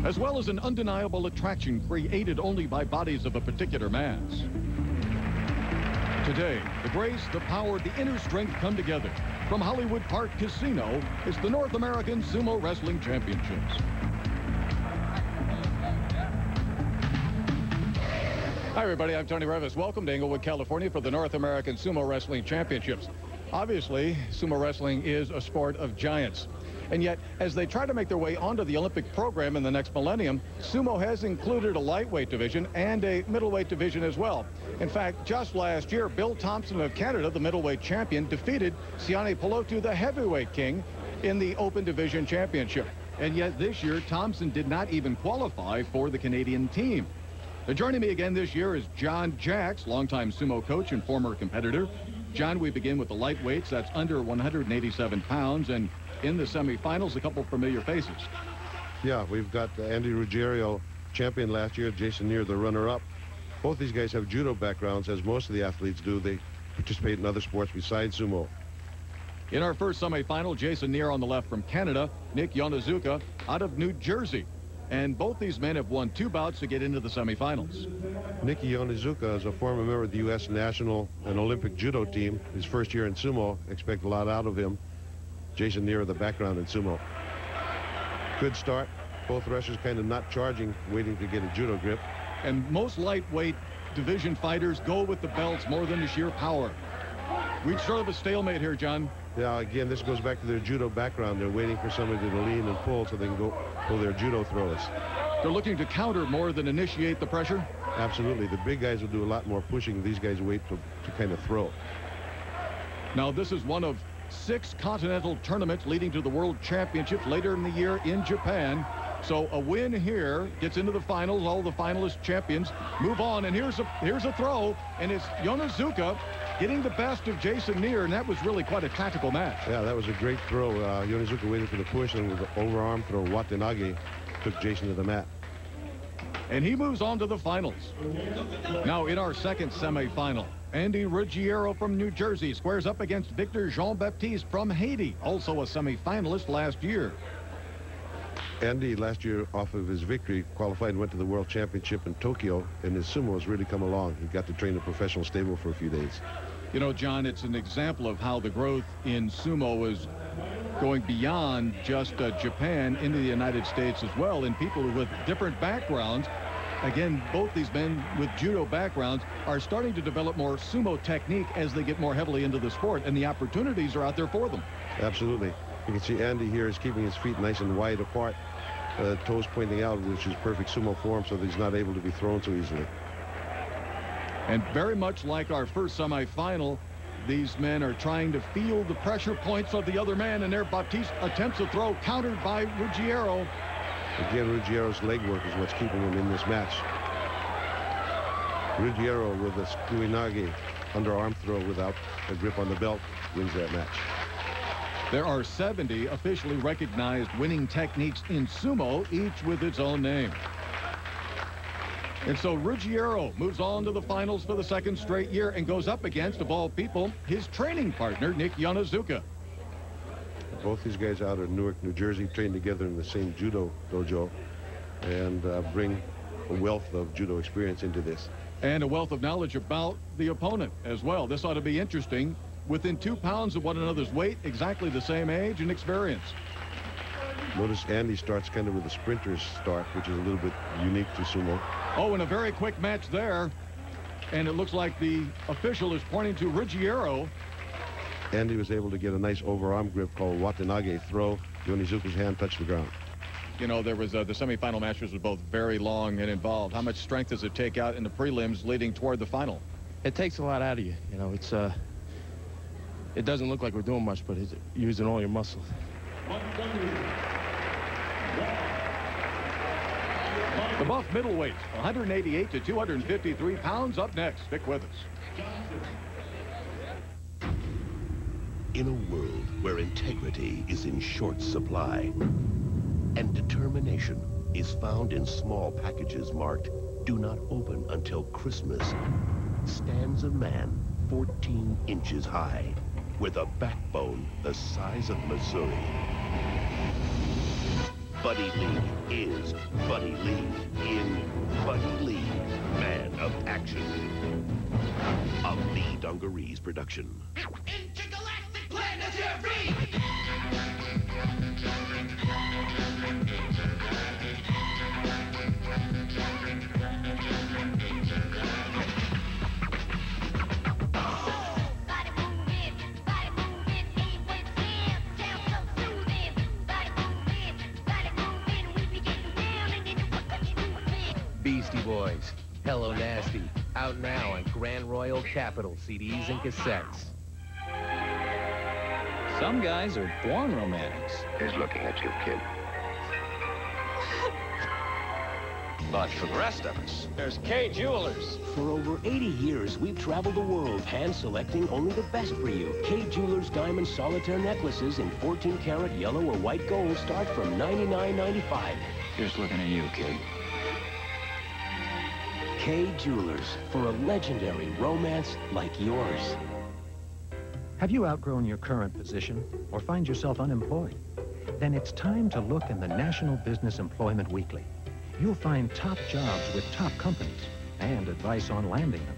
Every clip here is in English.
as well as an undeniable attraction created only by bodies of a particular mass. Today, the grace, the power, the inner strength come together. From Hollywood Park Casino, it's the North American Sumo Wrestling Championships. Hi, everybody. I'm Tony Revis. Welcome to Inglewood, California for the North American Sumo Wrestling Championships. Obviously, sumo wrestling is a sport of giants. And yet, as they try to make their way onto the Olympic program in the next millennium, sumo has included a lightweight division and a middleweight division as well. In fact, just last year, Bill Thompson of Canada, the middleweight champion, defeated Sione Pelotu, the heavyweight king, in the Open Division Championship. And yet this year, Thompson did not even qualify for the Canadian team. Joining me again this year is John Jacks, longtime sumo coach and former competitor. John, we begin with the lightweights. That's under 187 pounds. And in the semifinals, a couple familiar faces. Yeah, we've got Andy Ruggiero, champion last year, Jason Neer, the runner-up. Both these guys have judo backgrounds, as most of the athletes do. They participate in other sports besides sumo. In our first semifinal, Jason Neer on the left from Canada, Nick Yonezuka out of New Jersey. And both these men have won 2 bouts to get into the semifinals. Nicky Yonezuka is a former member of the U.S. national and Olympic judo team. His first year in sumo, expect a lot out of him. Jason Neer, the background in sumo. Good start. Both wrestlers kind of not charging, waiting to get a judo grip. And most lightweight division fighters go with the belts more than the sheer power. We sort of a stalemate here, John. Yeah, again, this goes back to their judo background. They're waiting for somebody to lean and pull so they can go pull their judo throws. They're looking to counter more than initiate the pressure? Absolutely. The big guys will do a lot more pushing. These guys wait to kind of throw. Now, this is one of 6 continental tournaments leading to the World Championships later in the year in Japan. So a win here gets into the finals. All the finalist champions move on. And here's a throw, and it's Yonezuka getting the best of Jason Neer, and that was really quite a tactical match. Yeah, that was a great throw. Yonezuka waited for the push, and with the overarm throw, Watanabe took Jason to the mat. And he moves on to the finals. Now, in our second semifinal, Andy Ruggiero from New Jersey squares up against Victor Jean-Baptiste from Haiti, also a semifinalist last year. Andy, last year, off of his victory, qualified and went to the World Championship in Tokyo, and his sumo has really come along. He got to train a professional stable for a few days. You know, John, it's an example of how the growth in sumo is going beyond just Japan into the United States as well, and people with different backgrounds. Again, both these men with judo backgrounds are starting to develop more sumo technique as they get more heavily into the sport, and the opportunities are out there for them. Absolutely. You can see Andy here is keeping his feet nice and wide apart, toes pointing out, which is perfect sumo form, so that he's not able to be thrown so easily. And very much like our first semifinal, these men are trying to feel the pressure points of the other man, and there Baptiste attempts a throw countered by Ruggiero. Again, Ruggiero's leg work is what's keeping him in this match. Ruggiero with a Kuinage underarm throw without a grip on the belt wins that match. There are 70 officially recognized winning techniques in sumo, each with its own name. And so Ruggiero moves on to the finals for the 2nd straight year and goes up against, of all people, his training partner, Nick Yonezuka. Both these guys out of Newark, New Jersey, train together in the same judo dojo and bring a wealth of judo experience into this. And a wealth of knowledge about the opponent as well. This ought to be interesting. Within 2 pounds of one another's weight, exactly the same age and experience. Notice Andy starts kind of with a sprinter's start, which is a little bit unique to sumo. Oh, and a very quick match there. And it looks like the official is pointing to Ruggiero. Andy was able to get a nice overarm grip called Watanabe throw. Yonezuka's hand touched the ground. You know, there was the semifinal matches were both very long and involved. How much strength does it take out in the prelims leading toward the final? It takes a lot out of you. You know, it's it doesn't look like we're doing much, but it's using all your muscles. The buff middleweight, 188 to 253 pounds. Up next, stick with us. In a world where integrity is in short supply and determination is found in small packages marked "Do not open until Christmas," stands a man 14 inches high with a backbone the size of Missouri. Buddy Lee is Buddy Lee in Buddy Lee, Man of Action. A Lee Dungarees production. Intergalactic planetary! Beastie Boys, Hello Nasty, out now on Grand Royal Capitol CDs and cassettes. Some guys are born romantics. Who's looking at you, kid? But for the rest of us, there's K Jewelers. For over 80 years, we've traveled the world hand-selecting only the best for you. K Jewelers diamond solitaire necklaces in 14-karat yellow or white gold start from $99.95. Just looking at you, kid. K Jewelers, for a legendary romance like yours. Have you outgrown your current position or find yourself unemployed? Then it's time to look in the National Business Employment Weekly. You'll find top jobs with top companies and advice on landing them.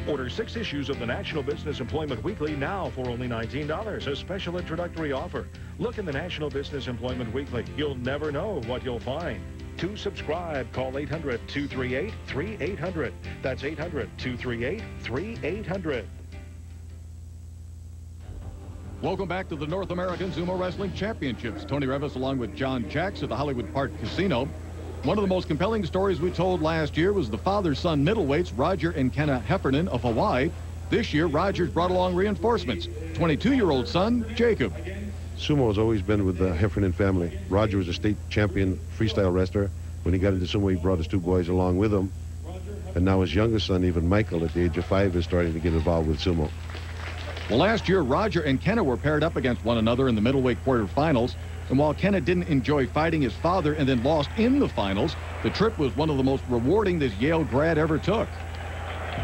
Order 6 issues of the National Business Employment Weekly now for only $19, a special introductory offer. Look in the National Business Employment Weekly. You'll never know what you'll find. To subscribe, call 800-238-3800. That's 800-238-3800. Welcome back to the North American Sumo Wrestling Championships. Tony Revis along with John Jacks at the Hollywood Park Casino. One of the most compelling stories we told last year was the father-son middleweights, Roger and Kenna Heffernan of Hawaii. This year, Rogers brought along reinforcements. 22-year-old son, Jacob. Sumo has always been with the Heffernan family. Roger was a state champion freestyle wrestler. When he got into sumo, he brought his 2 boys along with him. And now his youngest son, even Michael, at the age of 5, is starting to get involved with sumo. Well, last year, Roger and Kenna were paired up against one another in the middleweight quarterfinals. And while Kenna didn't enjoy fighting his father and then lost in the finals, the trip was one of the most rewarding this Yale grad ever took.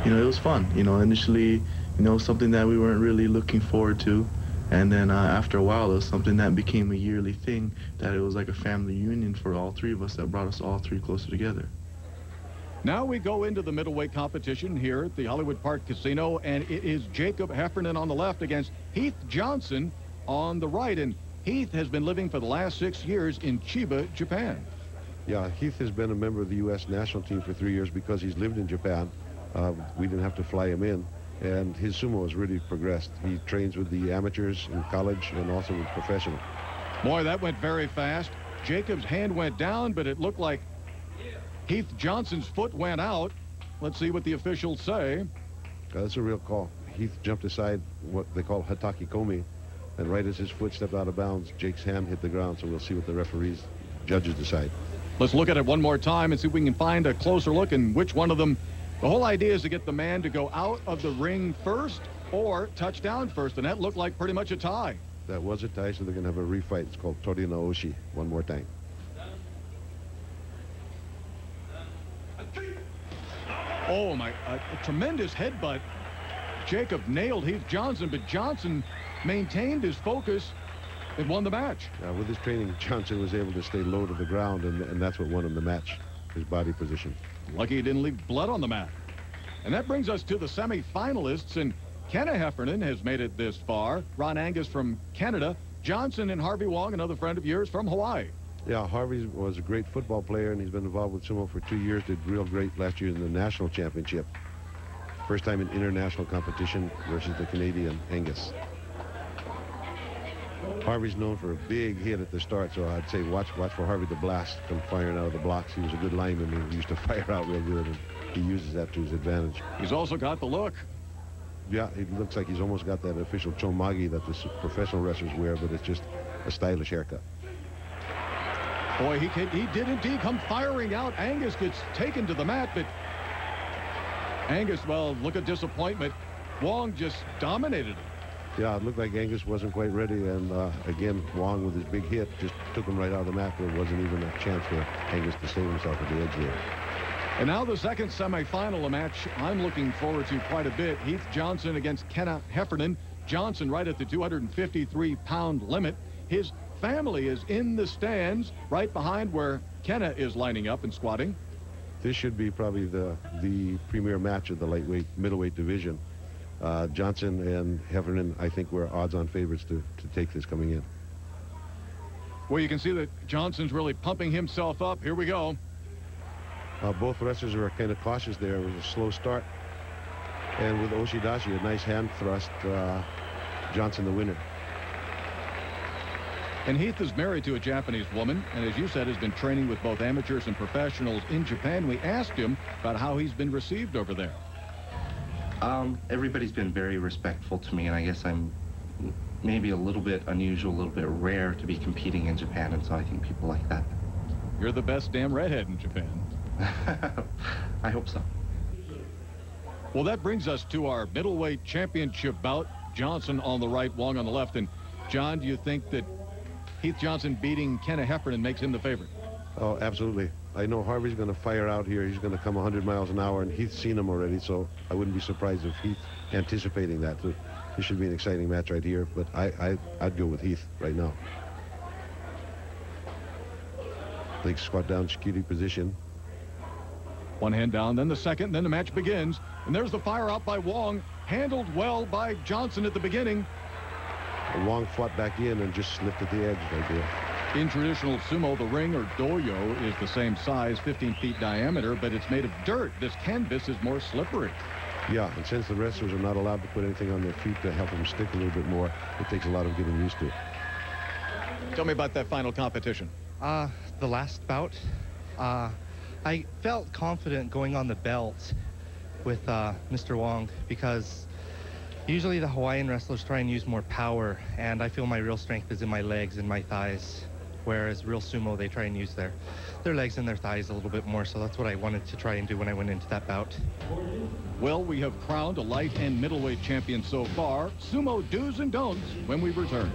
You know, it was fun. You know, initially, something that we weren't really looking forward to. And then after a while, it was something that became a yearly thing, that it was like a family reunion for all 3 of us that brought us all 3 closer together. Now we go into the middleweight competition here at the Hollywood Park Casino, and it is Jacob Heffernan on the left against Heath Johnson on the right. And Heath has been living for the last 6 years in Chiba, Japan. Yeah, Heath has been a member of the U.S. national team for 3 years because he's lived in Japan. We didn't have to fly him in. And his sumo has really progressed. He trains with the amateurs in college and also with professional. Boy, that went very fast. Jacob's hand went down, but it looked like Heath Johnson's foot went out. Let's see what the officials say. That's a real call. Heath jumped aside what they call hataki komi, and right as his foot stepped out of bounds, Jake's hand hit the ground. So we'll see what the judges decide. Let's look at it one more time and see if we can find a closer look and which one of them. The whole idea is to get the man to go out of the ring first or touch down first, and that looked like pretty much a tie. That was a tie, so they're going to have a refight. It's called Tori no Oshi. One more time. Oh, my, a tremendous headbutt. Jacob nailed Heath Johnson, but Johnson maintained his focus and won the match. With his training, Johnson was able to stay low to the ground, and that's what won him the match, his body position. Lucky he didn't leave blood on the mat. And that brings us to the semi-finalists, and Kenna Heffernan has made it this far. Ron Angus from Canada, Johnson and Harvey Wong, another friend of yours from Hawaii. Yeah, Harvey was a great football player, and he's been involved with sumo for 2 years. Did real great last year in the national championship. First time in international competition versus the Canadian Angus. Harvey's known for a big hit at the start, so I'd say watch for Harvey to blast, come firing out of the blocks. He was a good lineman. He used to fire out real good, and he uses that to his advantage. He's also got the look. Yeah, it looks like he's almost got that official chomagi that the professional wrestlers wear, but it's just a stylish haircut. Boy, he did indeed come firing out. Angus gets taken to the mat, but Angus, well, look at disappointment. Wong just dominated him. Yeah, it looked like Angus wasn't quite ready, and again, Wong with his big hit just took him right out of the mat. There wasn't even a chance for Angus to save himself at the edge there. And now the second semifinal, a match I'm looking forward to quite a bit. Heath Johnson against Kenna Heffernan. Johnson right at the 253-pound limit. His family is in the stands right behind where Kenna is lining up and squatting. This should be probably the premier match of the lightweight, middleweight division. Johnson and Heffernan, I think, were odds-on favorites to take this coming in. Well, you can see that Johnson's really pumping himself up. Here we go. Both wrestlers are kind of cautious there. It was a slow start. And with Oshidashi, a nice hand thrust, Johnson the winner. And Heath is married to a Japanese woman, and as you said, has been training with both amateurs and professionals in Japan. We asked him about how he's been received over there. Everybody's been very respectful to me, and I guess I'm maybe a little bit unusual, a little bit rare to be competing in Japan, and so I think people like that. You're the best damn redhead in Japan. I hope so. Well, that brings us to our middleweight championship bout. Johnson on the right, Wong on the left. And John, do you think that Heath Johnson beating Kenna Heffernan makes him the favorite? Oh, absolutely. I know Harvey's going to fire out here. He's going to come 100 miles an hour, and Heath's seen him already, so I wouldn't be surprised if Heath anticipating that. So this should be an exciting match right here, but I'd go with Heath right now. Big squat down, shikiri position. One hand down, then the second, then the match begins. And there's the fire out by Wong, handled well by Johnson at the beginning. Wong fought back in and just slipped at the edge right there. In traditional sumo, the ring, or doyo, is the same size, 15 feet diameter, but it's made of dirt. This canvas is more slippery. Yeah, and since the wrestlers are not allowed to put anything on their feet to help them stick a little bit more, it takes a lot of getting used to. Tell me about that final competition. The last bout, I felt confident going on the belt with Mr. Wong, because usually the Hawaiian wrestlers try and use more power, and I feel my real strength is in my legs and my thighs, whereas real sumo, they try and use their legs and their thighs a little bit more, so that's what I wanted to try and do when I went into that bout. Well, we have crowned a light and middleweight champion so far. Sumo do's and don'ts when we return.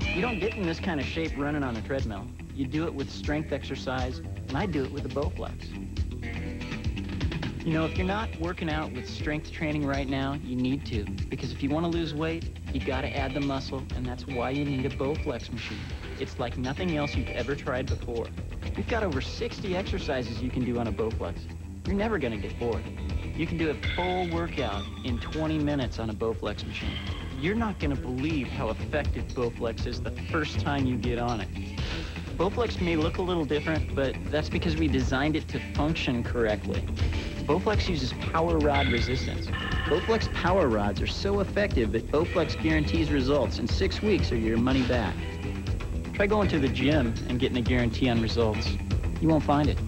You don't get in this kind of shape running on a treadmill. You do it with strength exercise, and I do it with a Bowflex. You know, if you're not working out with strength training right now, you need to. Because if you want to lose weight, you got to add the muscle, and that's why you need a Bowflex machine. It's like nothing else you've ever tried before. We've got over 60 exercises you can do on a Bowflex. You're never going to get bored. You can do a full workout in 20 minutes on a Bowflex machine. You're not going to believe how effective Bowflex is the first time you get on it. Bowflex may look a little different, but that's because we designed it to function correctly. Bowflex uses power rod resistance. Bowflex power rods are so effective that Bowflex guarantees results in 6 weeks or your money back. Try going to the gym and getting a guarantee on results. You won't find it.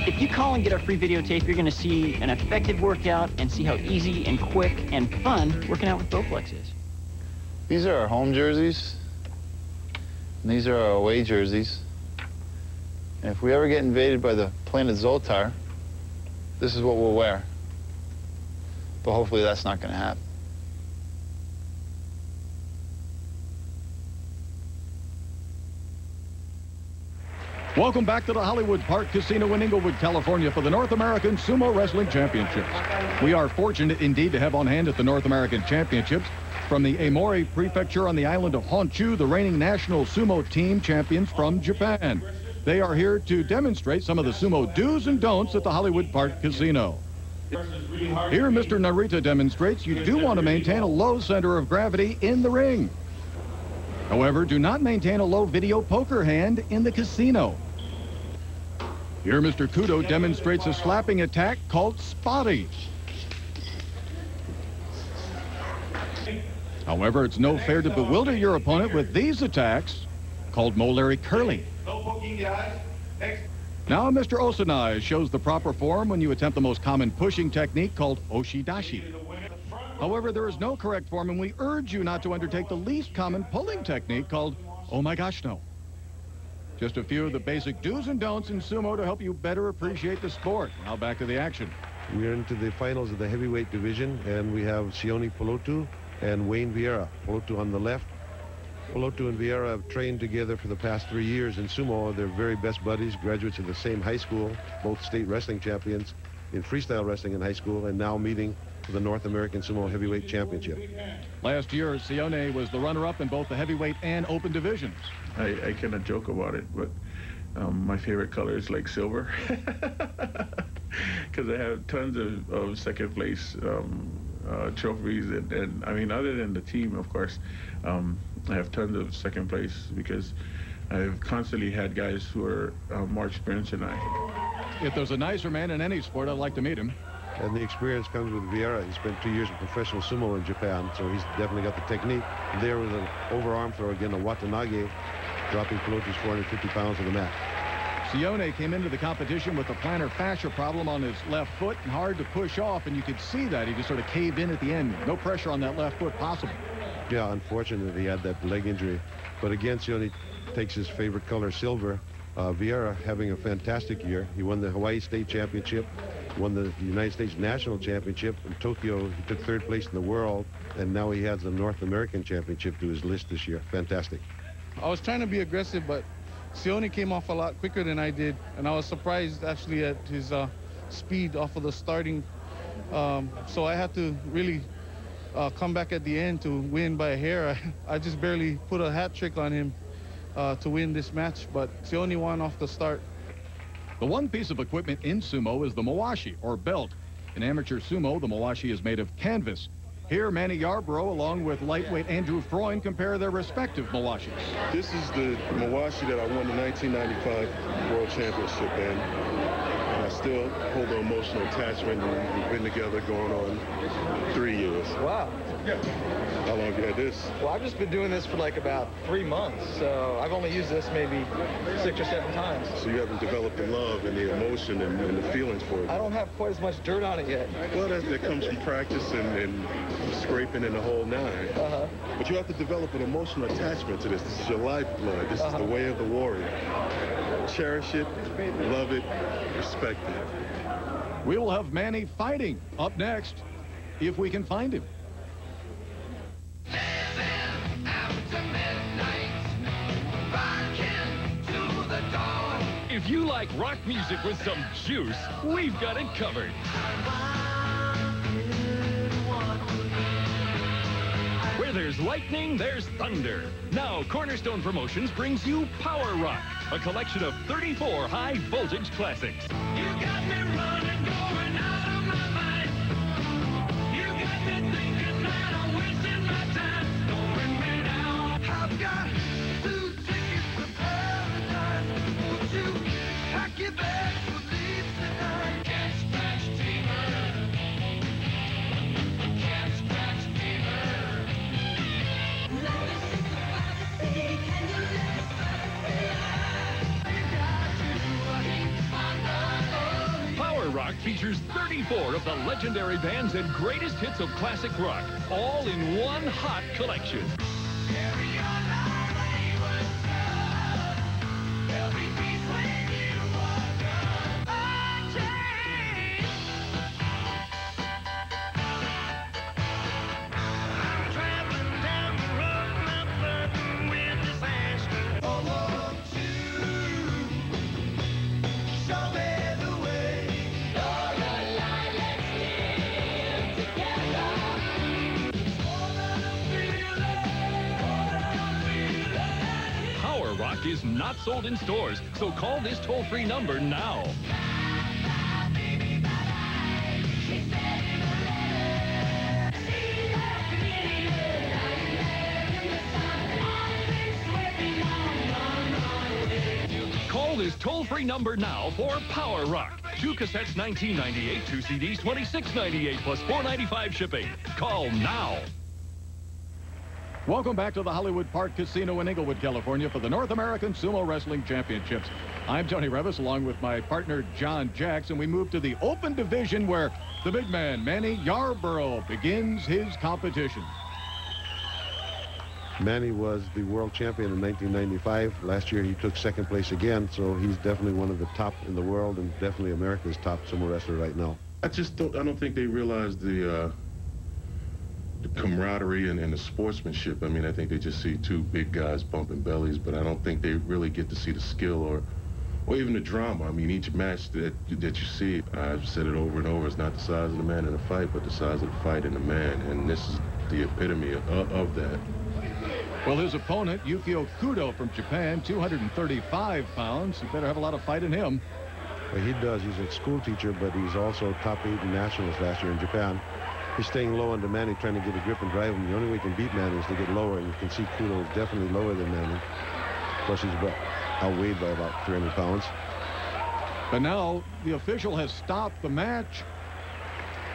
If you call and get our free videotape, you're going to see an effective workout and see how easy and quick and fun working out with Bowflex is. These are our home jerseys, and these are our away jerseys. And if we ever get invaded by the planet Zoltar, this is what we'll wear. But hopefully that's not going to happen. Welcome back to the Hollywood Park Casino in Inglewood, California for the North American Sumo Wrestling Championships. We are fortunate indeed to have on hand at the North American Championships from the Aomori Prefecture on the island of Honshu, the reigning national sumo team champions from Japan. They are here to demonstrate some of the sumo do's and don'ts at the Hollywood Park Casino. Here, Mr. Narita demonstrates you do want to maintain a low center of gravity in the ring. However, do not maintain a low video poker hand in the casino. Here, Mr. Kudo demonstrates a slapping attack called spotty. However, it's no fair to bewilder your opponent with these attacks called molari curly. Now, Mr. Osanai shows the proper form when you attempt the most common pushing technique called oshidashi. However, there is no correct form, and we urge you not to undertake the least common pulling technique called oh my gosh no. Just a few of the basic do's and don'ts in sumo to help you better appreciate the sport. Now back to the action. We're into the finals of the heavyweight division, and we have Sione Polotu and Wayne Vieira. Polotu on the left. Polotu and Vieira have trained together for the past 3 years in sumo. They're very best buddies, graduates of the same high school, both state wrestling champions in freestyle wrestling in high school, and now meeting for the North American Sumo Heavyweight Championship. Last year, Sione was the runner-up in both the heavyweight and open divisions. I kind of joke about it, but my favorite color is like silver, because I have tons of second place trophies, and I mean, other than the team, of course, I have tons of second place because I've constantly had guys who are more experienced than I. If there's a nicer man in any sport, I'd like to meet him. And the experience comes with Vieira. He spent 2 years in professional sumo in Japan, so he's definitely got the technique. There was an overarm throw again, a Watanabe, dropping floaters 450 pounds on the mat. Sione came into the competition with a plantar fascia problem on his left foot and hard to push off, and you could see that. He just sort of caved in at the end. No pressure on that left foot possible. Yeah, unfortunately, he had that leg injury. But again, Sione takes his favorite color, silver. Vieira having a fantastic year. He won the Hawaii State Championship, won the United States National Championship. In Tokyo, he took 3rd place in the world, and now he has the North American Championship to his list this year. Fantastic. I was trying to be aggressive, but Sione came off a lot quicker than I did, and I was surprised actually at his speed off of the starting. So I had to really come back at the end to win by a hair. I just barely put a hat trick on him to win this match, but Sione won off the start. The one piece of equipment in sumo is the mawashi, or belt. In amateur sumo, the mawashi is made of canvas. Here, Manny Yarborough, along with lightweight Andrew Freund, compare their respective mawashis. This is the mawashi that I won the 1995 World Championship in. And I still hold an emotional attachment, and we've been together going on 3 years. Wow. How long have you had this? Well, I've just been doing this for like about 3 months, so I've only used this maybe 6 or 7 times. So you haven't developed the love and the emotion and the feelings for it? I don't have quite as much dirt on it yet. Well, that comes from practice and scraping in the whole 9. But you have to develop an emotional attachment to this. This is your lifeblood. This is the way of the warrior. Cherish it, love it, respect it. We will have Manny fighting up next, if we can find him. If you like rock music with some juice, we've got it covered. Where there's lightning, there's thunder. Now, Cornerstone Promotions brings you Power Rock, a collection of 34 high-voltage classics. You got me running, going out of my mind. You got me thinking that I'm wasting my time, throwing me down. I've got 2 tickets to paradise. Won't you pack your bags for leave tonight? Can't scratch fever. Can't scratch fever. Power Rock features 34 of the legendary bands and greatest hits of classic rock, all in one hot collection. Is not sold in stores, so call this toll-free number now. Call this toll-free number now for Power Rock. 2 cassettes $19.98, 2 CDs $26.98 plus $4.95 shipping. Call now. Welcome back to the Hollywood Park Casino in Inglewood, California for the North American Sumo Wrestling Championships. I'm Tony Revis along with my partner John Jackson. We move to the open division where the big man Manny Yarborough begins his competition. Manny was the world champion in 1995. Last year he took 2nd place again, so he's definitely one of the top in the world and definitely America's top sumo wrestler right now. I don't think they realize the camaraderie and the sportsmanship. I mean, I think they just see 2 big guys bumping bellies, but I don't think they really get to see the skill or even the drama. I mean, each match that you see, I've said it over and over, it's not the size of the man in the fight, but the size of the fight in the man. And this is the epitome of that. Well, his opponent, Yukio Kudo from Japan, 235 pounds. You better have a lot of fight in him. Well, he does. He's a school teacher, but he's also top 8 in nationals last year in Japan. He's staying low on Manny, trying to get a grip and drive him. The only way he can beat Manny is to get lower, and you can see Kudo is definitely lower than Manny. Of course, he's outweighed by about 300 pounds. But now the official has stopped the match.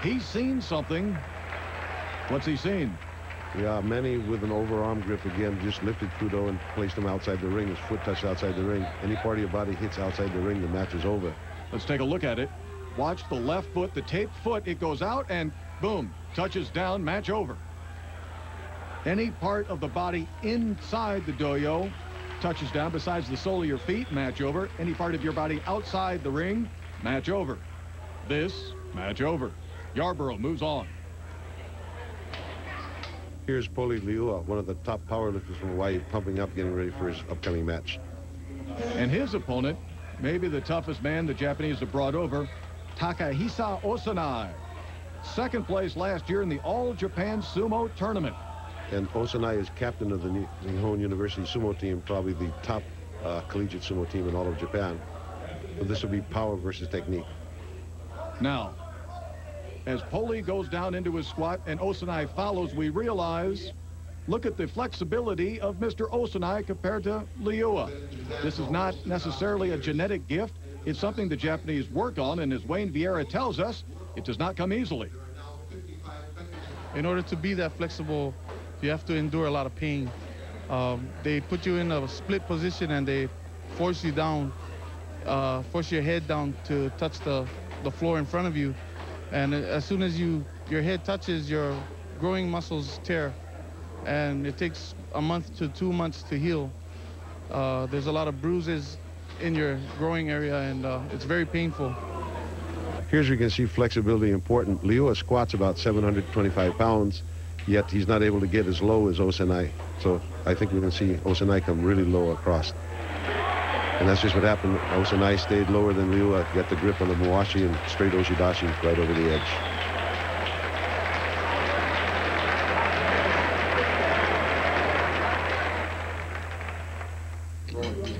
He's seen something. What's he seen? Yeah, Manny with an overarm grip again just lifted Kudo and placed him outside the ring. His foot touched outside the ring. Any part of your body hits outside the ring, the match is over. Let's take a look at it. Watch the left foot, the taped foot. It goes out and boom, touches down, match over. Any part of the body inside the doyo touches down besides the sole of your feet, match over. Any part of your body outside the ring, match over. This, match over. Yarborough moves on. Here's Poli Liua, one of the top powerlifters from Hawaii, pumping up, getting ready for his upcoming match. And his opponent, maybe the toughest man the Japanese have brought over, Takahisa Osanai. Second place last year in the All-Japan Sumo Tournament. And Osanai is captain of the Nihon University Sumo team, probably the top collegiate sumo team in all of Japan. So this will be power versus technique. Now, as Poli goes down into his squat and Osanai follows, we realize, look at the flexibility of Mr. Osanai compared to Liua. This is not necessarily a genetic gift. It's something the Japanese work on, and as Wayne Vieira tells us, it does not come easily. In order to be that flexible, you have to endure a lot of pain. They put you in a split position and they force you down, force your head down to touch the floor in front of you. And as soon as your head touches, your growing muscles tear. And it takes a month to 2 months to heal. There's a lot of bruises in your growing area, and it's very painful. Here's where you can see flexibility important. Liua squats about 725 pounds, yet he's not able to get as low as Osanai. So I think we can see Osanai come really low across. And that's just what happened. Osanai stayed lower than Liua, got the grip on the Mawashi and straight Oshidashi right over the edge.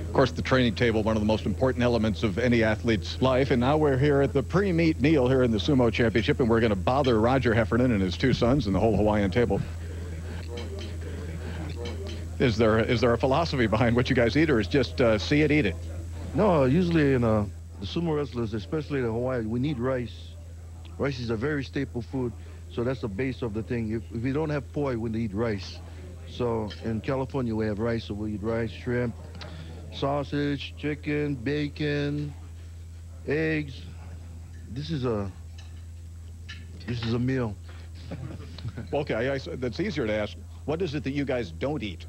Of course, the training table, one of the most important elements of any athlete's life. And now we're here at the pre-meet meal here in the Sumo Championship, and we're going to bother Roger Heffernan and his 2 sons and the whole Hawaiian table. Is there a philosophy behind what you guys eat, or is just see it, eat it? No, usually in the sumo wrestlers, especially in Hawaii, we need rice. Rice is a very staple food, so that's the base of the thing. If we don't have poi, we need rice. So in California, we have rice, so we eat rice, shrimp, sausage, chicken, bacon, eggs. This is a meal. Okay, that's easier to ask. What is it that you guys don't eat?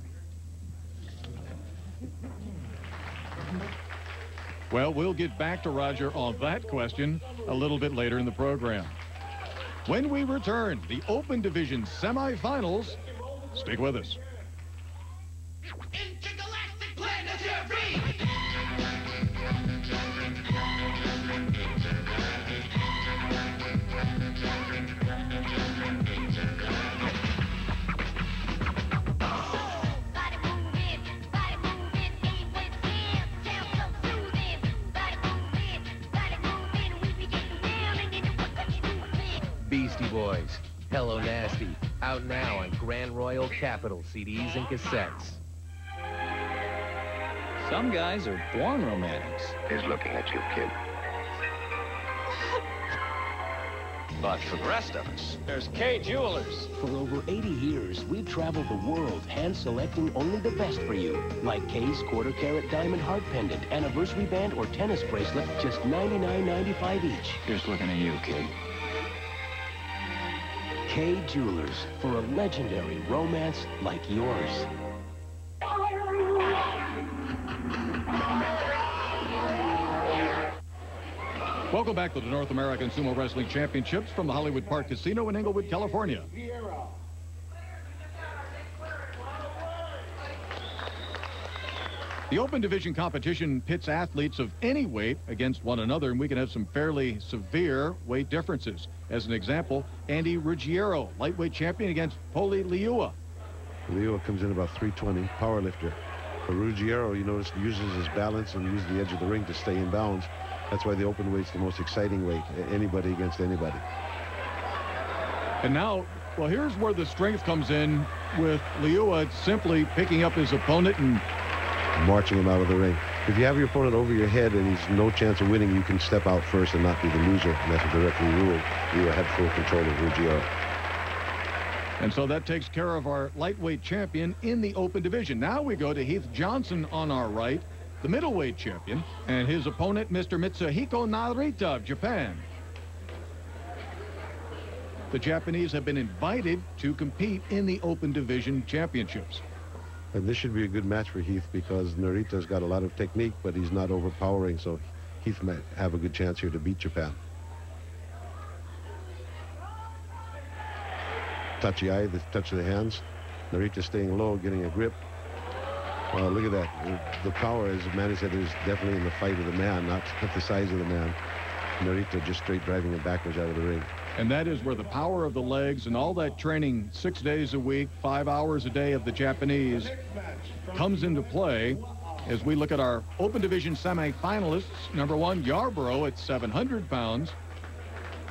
Well, we'll get back to Roger on that question a little bit later in the program. When we return, the Open Division semifinals. Stick with us. Beastie Boys, Hello Nasty, out now on Grand Royal Capital CDs and cassettes. Some guys are born romantics. He's looking at you, kid. But for the rest of us, there's K Jewelers. For over 80 years, we've traveled the world hand-selecting only the best for you. Like K's quarter-carat diamond heart pendant, anniversary band, or tennis bracelet, just $99.95 each. Here's looking at you, kid. K Jewelers, for a legendary romance like yours. Welcome back to the North American Sumo Wrestling Championships from the Hollywood Park Casino in Inglewood, California. The open division competition pits athletes of any weight against one another, and we can have some fairly severe weight differences. As an example, Andy Ruggiero, lightweight champion, against Poli Liua. Liua comes in about 320, power lifter. But Ruggiero, you notice, uses his balance and uses the edge of the ring to stay in bounds. That's why the open weight's the most exciting weight, anybody against anybody. And now, well, here's where the strength comes in with Liua simply picking up his opponent and marching him out of the ring. If you have your opponent over your head and he's no chance of winning, you can step out first and not be the loser. And that's what the referee ruled. Liua had full control of Ruggiero. And so that takes care of our lightweight champion in the open division. Now we go to Heath Johnson on our right, the middleweight champion, and his opponent, Mr. Mitsuhiko Narita of Japan. The Japanese have been invited to compete in the open division championships. And this should be a good match for Heath because Narita's got a lot of technique, but he's not overpowering, so Heath might have a good chance here to beat Japan. Touchy eye, the touch of the hands. Narita staying low, getting a grip. Well, look at that. The power, as Manny said, is definitely in the fight of the man, not the size of the man. Narita just straight driving him backwards out of the ring. And that is where the power of the legs and all that training 6 days a week, 5 hours a day of the Japanese comes into play as we look at our open division semi-finalists. Number one, Yarborough at 700 pounds.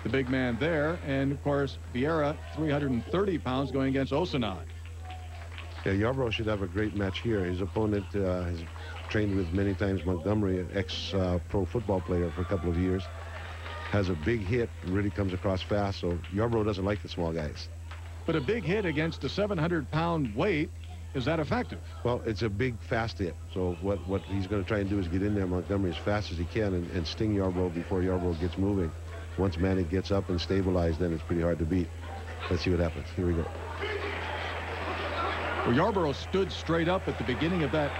The big man there. And, of course, Vieira, 330 pounds, going against Osanai. Yeah, Yarborough should have a great match here. His opponent has trained with many times Montgomery, an ex-pro football player for a couple of years. Has a big hit, really comes across fast, so Yarborough doesn't like the small guys. But a big hit against a 700-pound weight, is that effective? Well, it's a big, fast hit. So what he's going to try and do is get in there, Montgomery, as fast as he can and sting Yarborough before Yarborough gets moving. Once Manny gets up and stabilized, then it's pretty hard to beat. Let's see what happens. Here we go. Well, Yarborough stood straight up at the beginning of that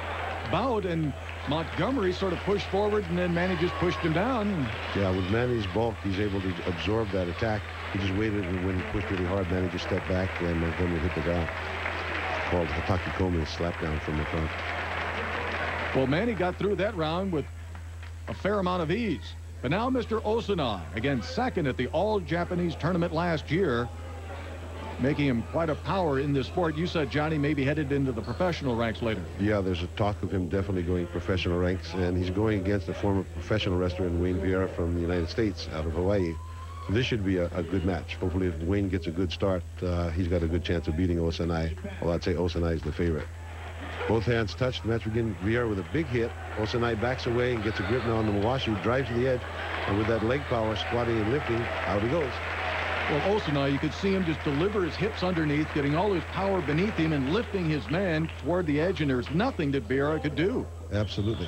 bout, and Montgomery sort of pushed forward, and then Manny just pushed him down. Yeah, with Manny's bulk, he's able to absorb that attack. He just waited, and when he pushed really hard, Manny just stepped back, and Montgomery hit the ground. Called Hataki Komi, a slap down from the front. Well, Manny got through that round with a fair amount of ease. But now Mr. Osanai, again second at the All-Japanese tournament last year, making him quite a power in this sport. You said Johnny may be headed into the professional ranks later. Yeah, there's a talk of him definitely going professional ranks, and he's going against a former professional wrestler in Wayne Vieira from the United States, out of Hawaii. This should be a good match. Hopefully, if Wayne gets a good start, he's got a good chance of beating Osanai. Well, I'd say Osanai is the favorite. Both hands touched. The match begins. Vieira with a big hit. Osanai backs away and gets a grip now on the Mawashi, drives to the edge, and with that leg power, squatting and lifting, out he goes. Well, Osanai, you could see him just deliver his hips underneath, getting all his power beneath him and lifting his man toward the edge, and there's nothing that Vieira could do. Absolutely.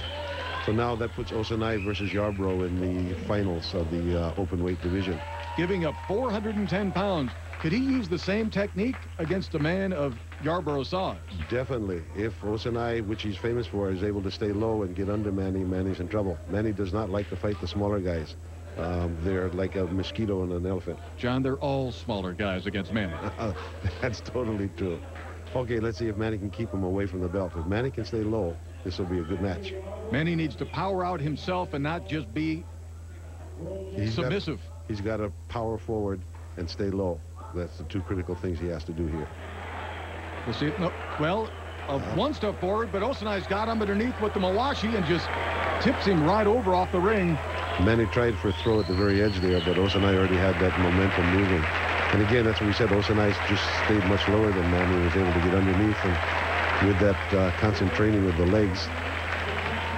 So now that puts Osanai versus Yarborough in the finals of the open weight division. Giving up 410 pounds. Could he use the same technique against a man of Yarborough's size? Definitely. If Osanai, which he's famous for, is able to stay low and get under Manny, Manny's in trouble. Manny does not like to fight the smaller guys. They're like a mosquito and an elephant. John, they're all smaller guys against Manny. That's totally true. Okay, let's see if Manny can keep him away from the belt. If Manny can stay low, this will be a good match. Manny needs to power out himself and not just be submissive. He's got to power forward and stay low. That's the two critical things he has to do here. We'll see. No, well, one step forward, but Osanai's got him underneath with the Mawashi and just tips him right over off the ring. Manny tried for a throw at the very edge there, but Osanai already had that momentum moving. And again, that's what we said. Osanai just stayed much lower than Manny, was able to get underneath. And with that constant training with the legs,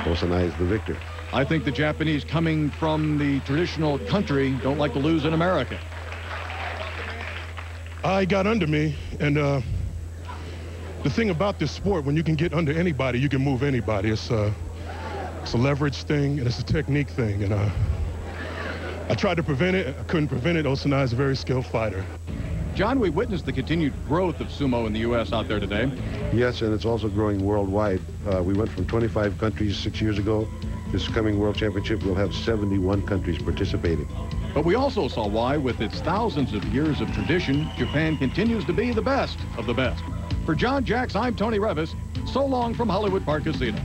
Osanai is the victor. I think the Japanese, coming from the traditional country, don't like to lose in America. I got under me, and the thing about this sport, when you can get under anybody, you can move anybody. It's a leverage thing, and it's a technique thing, and I tried to prevent it. I couldn't prevent it. Osanai is a very skilled fighter. John, we witnessed the continued growth of sumo in the U.S. out there today. Yes, and it's also growing worldwide. We went from 25 countries 6 years ago. This coming World Championship, we'll have 71 countries participating. But we also saw why, with its thousands of years of tradition, Japan continues to be the best of the best. For John Jacks, I'm Tony Revis. So long from Hollywood Park Casino.